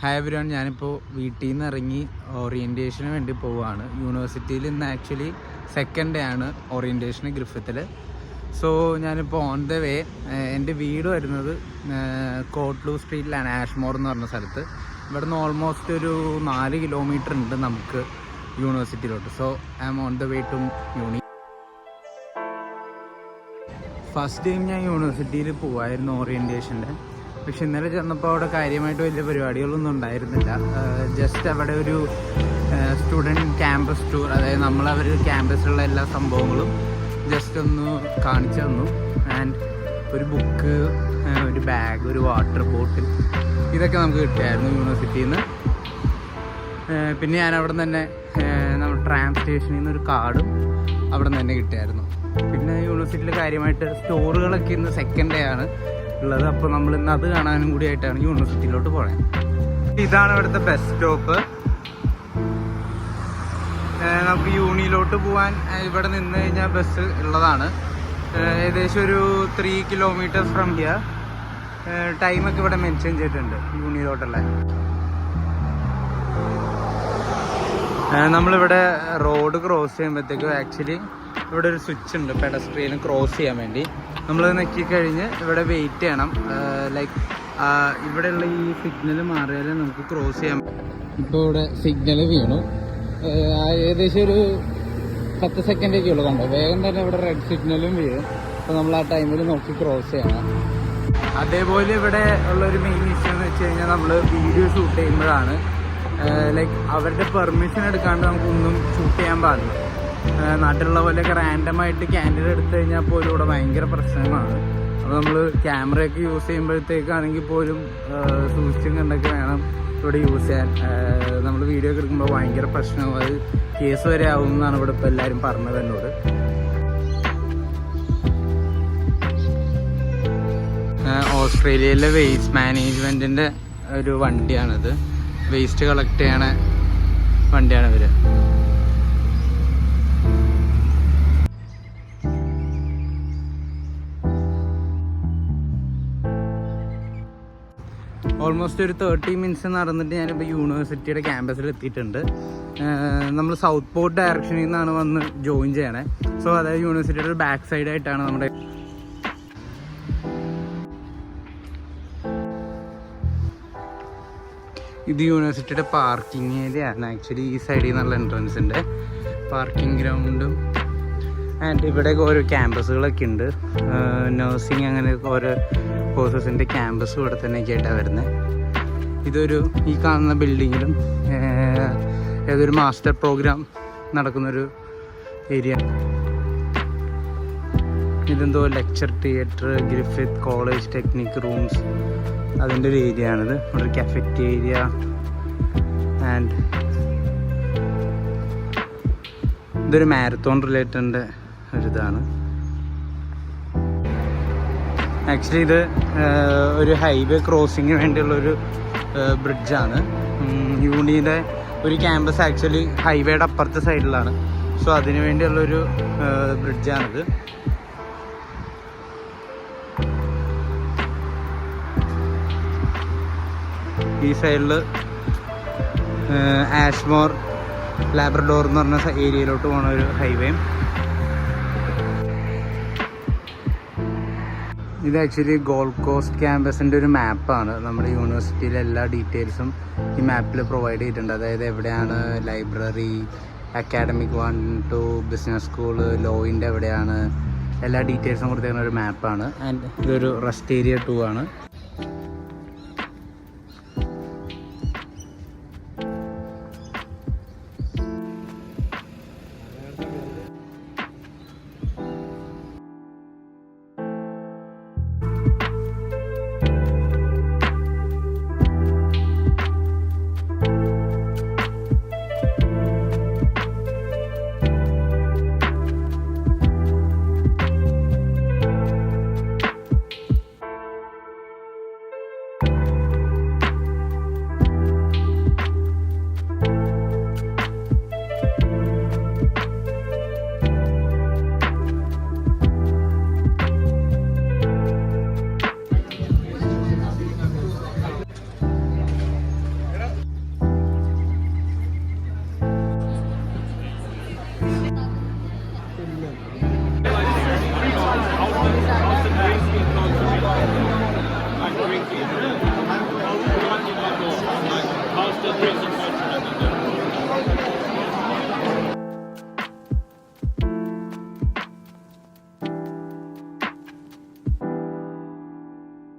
Hi everyone, ഞാനിപ്പോൾ വീട്ടിൽ നിന്ന് ഇറങ്ങി ഓറിയൻറ്റേഷന് വേണ്ടി പോവുകയാണ്. യൂണിവേഴ്സിറ്റിയിൽ ഇന്ന് ആക്ച്വലി സെക്കൻഡ് ഡേ ആണ് ഓറിയൻറ്റേഷന് ഗ്രിഫിത്തിൽ. സോ ഞാനിപ്പോൾ ഓൺ ദ വേ. എൻ്റെ വീട് വരുന്നത് കോട്ട്ലൂ സ്ട്രീറ്റിലാണ്, ആഷ്മോർ എന്ന് പറഞ്ഞ സ്ഥലത്ത്. ഇവിടെ നിന്ന് ഓൾമോസ്റ്റ് ഒരു 4 കിലോമീറ്റർ ഉണ്ട് നമുക്ക് യൂണിവേഴ്സിറ്റിയിലോട്ട്. So I am on the way to uni. First time ഞാൻ യൂണിവേഴ്സിറ്റിയിൽ പോവായിരുന്നു ഓറിയൻറ്റേഷൻ്റെ. പക്ഷെ ഇന്നലെ ചെന്നപ്പോൾ അവിടെ കാര്യമായിട്ട് വലിയ പരിപാടികളൊന്നും ഉണ്ടായിരുന്നില്ല. ജസ്റ്റ് അവിടെ ഒരു സ്റ്റുഡൻറ്റ് ക്യാമ്പസ് ടൂർ, അതായത് നമ്മളവർ ക്യാമ്പസിലുള്ള എല്ലാ സംഭവങ്ങളും ജസ്റ്റ് ഒന്ന് കാണിച്ചു തന്നു. ആൻഡ് ഒരു ബുക്ക്, ഒരു ബാഗ്, ഒരു വാട്ടർ ബോട്ടിൽ, ഇതൊക്കെ നമുക്ക് കിട്ടിയായിരുന്നു യൂണിവേഴ്സിറ്റിയിൽ നിന്ന്. പിന്നെ ഞാൻ അവിടെ നിന്ന് തന്നെ നമ്മൾ ട്രാം സ്റ്റേഷനിൽ നിന്ന് ഒരു കാർഡും അവിടെ നിന്ന് തന്നെ കിട്ടിയായിരുന്നു. പിന്നെ യൂണിവേഴ്സിറ്റിയിൽ കാര്യമായിട്ട് സ്റ്റോറുകളൊക്കെ ഇന്ന് സെക്കൻഡ് ഡേ ആണ് ഉള്ളത്. അപ്പോൾ നമ്മൾ ഇന്ന് അത് കാണാനും കൂടി ആയിട്ടാണ് യൂണിവേഴ്സിറ്റിയിലോട്ട് പോയത്. ഇതാണ് ഇവിടുത്തെ ബസ് സ്റ്റോപ്പ്. നമുക്ക് യൂണിയിലോട്ട് പോകാൻ ഇവിടെ നിന്ന് കഴിഞ്ഞാൽ ബസ് ഉള്ളതാണ്. ഏകദേശം ഒരു 3 കിലോമീറ്റർ ഫ്രം ഹിയർ. ടൈമൊക്കെ ഇവിടെ മെൻഷൻ ചെയ്തിട്ടുണ്ട് യൂണിയിലോട്ടുള്ള. നമ്മളിവിടെ റോഡ് ക്രോസ് ചെയ്യുമ്പോഴത്തേക്കും ആക്ച്വലി ഇവിടെ ഒരു സ്വിച്ച് ഉണ്ട് പെഡസ്ട്രിയന് ക്രോസ് ചെയ്യാൻ വേണ്ടി. നമ്മൾ നെക്കിക്കഴിഞ്ഞ് ഇവിടെ വെയിറ്റ് ചെയ്യണം. ലൈക്ക് ഇവിടെയുള്ള ഈ സിഗ്നൽ മാറിയാലേ നമുക്ക് ക്രോസ് ചെയ്യാൻ. ഇപ്പോൾ ഇവിടെ സിഗ്നൽ വീണു. ഏകദേശം ഒരു 10 സെക്കൻഡൊക്കെ ഉള്ളു. കണ്ടോ, വേഗം തന്നെ ഇവിടെ റെഡ് സിഗ്നലും വീഴും. അപ്പോൾ നമ്മൾ ആ ടൈമിൽ നോക്കി ക്രോസ് ചെയ്യണം. അതേപോലെ ഇവിടെ ഉള്ളൊരു മെയിൻ ഇഷ്യൂ എന്ന് വെച്ച് കഴിഞ്ഞാൽ നമ്മൾ വീഡിയോ ഷൂട്ട് ചെയ്യുമ്പോഴാണ് ലൈക്ക് അവരുടെ പെർമിഷൻ എടുക്കാണ്ട് നമുക്കൊന്നും ഷൂട്ട് ചെയ്യാൻ പാടില്ല. നാട്ടിലുള്ള പോലെയൊക്കെ റാൻഡമായിട്ട് ക്യാൻഡിൽ എടുത്തു കഴിഞ്ഞാൽ പോലും ഇവിടെ ഭയങ്കര പ്രശ്നമാണ്. അപ്പോൾ നമ്മൾ ക്യാമറയൊക്കെ യൂസ് ചെയ്യുമ്പോഴത്തേക്കാണെങ്കിൽ പോലും സൂക്ഷിച്ചും കണ്ടൊക്കെ വേണം ഇവിടെ യൂസ് ചെയ്യാൻ. നമ്മൾ വീഡിയോ ഒക്കെ എടുക്കുമ്പോൾ ഭയങ്കര പ്രശ്നവും, അത് കേസ് വരെ ആവും എന്നാണ് ഇവിടെ ഇപ്പോൾ എല്ലാവരും പറഞ്ഞത് എന്നോട്. ഓസ്ട്രേലിയയിലെ വേസ്റ്റ് മാനേജ്മെൻറ്റിൻ്റെ ഒരു വണ്ടിയാണിത്. വേസ്റ്റ് കളക്ട് ചെയ്യണ വണ്ടിയാണ് ഇവർ. ഓൾമോസ്റ്റ് ഒരു 30 മിനിറ്റ്സ് നടന്നിട്ട് ഞാനിപ്പോൾ യൂണിവേഴ്സിറ്റിയുടെ ക്യാമ്പസിൽ എത്തിയിട്ടുണ്ട്. നമ്മൾ സൗത്ത് പോർട്ട് ഡയറക്ഷനിൽ നിന്നാണ് വന്ന് ജോയിൻ ചെയ്യണേ. സോ അതായത് യൂണിവേഴ്സിറ്റിയുടെ ഒരു ബാക്ക് സൈഡായിട്ടാണ് നമ്മുടെ. ഇത് യൂണിവേഴ്സിറ്റിയുടെ പാർക്കിംഗ് ഏരിയ ആണ്. ആക്ച്വലി ഈ സൈഡിൽ നിന്നുള്ള എൻട്രൻസിൻ്റെ പാർക്കിംഗ് ഗ്രൗണ്ടും. ആൻഡ് ഇവിടെ ഓരോ ക്യാമ്പസുകളൊക്കെ ഉണ്ട്. നഴ്സിംഗ് അങ്ങനെ ഓരോ കോഴ്സസിൻ്റെ ക്യാമ്പസും ഇവിടെ തന്നെയൊക്കെ ആയിട്ടാണ് വരുന്നത്. ഇതൊരു ഈ കാണുന്ന ബിൽഡിങ്ങിലും ഏതൊരു മാസ്റ്റർ പ്രോഗ്രാം നടക്കുന്നൊരു ഏരിയ. ഇതെന്തോ lecture theatre, Griffith college technique rooms, അതിൻ്റെ ഒരു ഏരിയ ആണിത്. ഒരു കഫറ്റേരിയ ആൻഡ് ഇതൊരു മാരത്തോൺ റിലേറ്റഡ് ഒരിതാണ്. ആക്ച്വലി ഇത് ഒരു ഹൈവേ ക്രോസിങ്ങിന് വേണ്ടിയുള്ളൊരു ബ്രിഡ്ജാണ്. യൂണിയുടെ ഒരു ക്യാമ്പസ് ആക്ച്വലി ഹൈവേയുടെ അപ്പുറത്തെ സൈഡിലാണ്. സോ അതിന് വേണ്ടിയുള്ളൊരു ബ്രിഡ്ജാണിത്. ഈ സൈഡിൽ ആഷ്മോർ ലാബ്രഡോർ എന്ന് പറഞ്ഞ ഏരിയയിലോട്ട് പോണ ഒരു ഹൈവേ. ഇത് ആക്ച്വലി ഗോൾഡ് കോസ്റ്റ് ക്യാമ്പസിൻ്റെ ഒരു മാപ്പാണ്. നമ്മുടെ യൂണിവേഴ്സിറ്റിയിലെ എല്ലാ ഡീറ്റെയിൽസും ഈ മാപ്പിൽ പ്രൊവൈഡ് ചെയ്തിട്ടുണ്ട്. അതായത് എവിടെയാണ് library, academic 1 to business school, ലോയിൻ്റെ എവിടെയാണ്, എല്ലാ ഡീറ്റെയിൽസും കൊടുത്തിരുന്ന ഒരു മാപ്പാണ്. ആൻഡ് ഇതൊരു റെസ്റ്റ് ഏരിയ 2 ആണ്.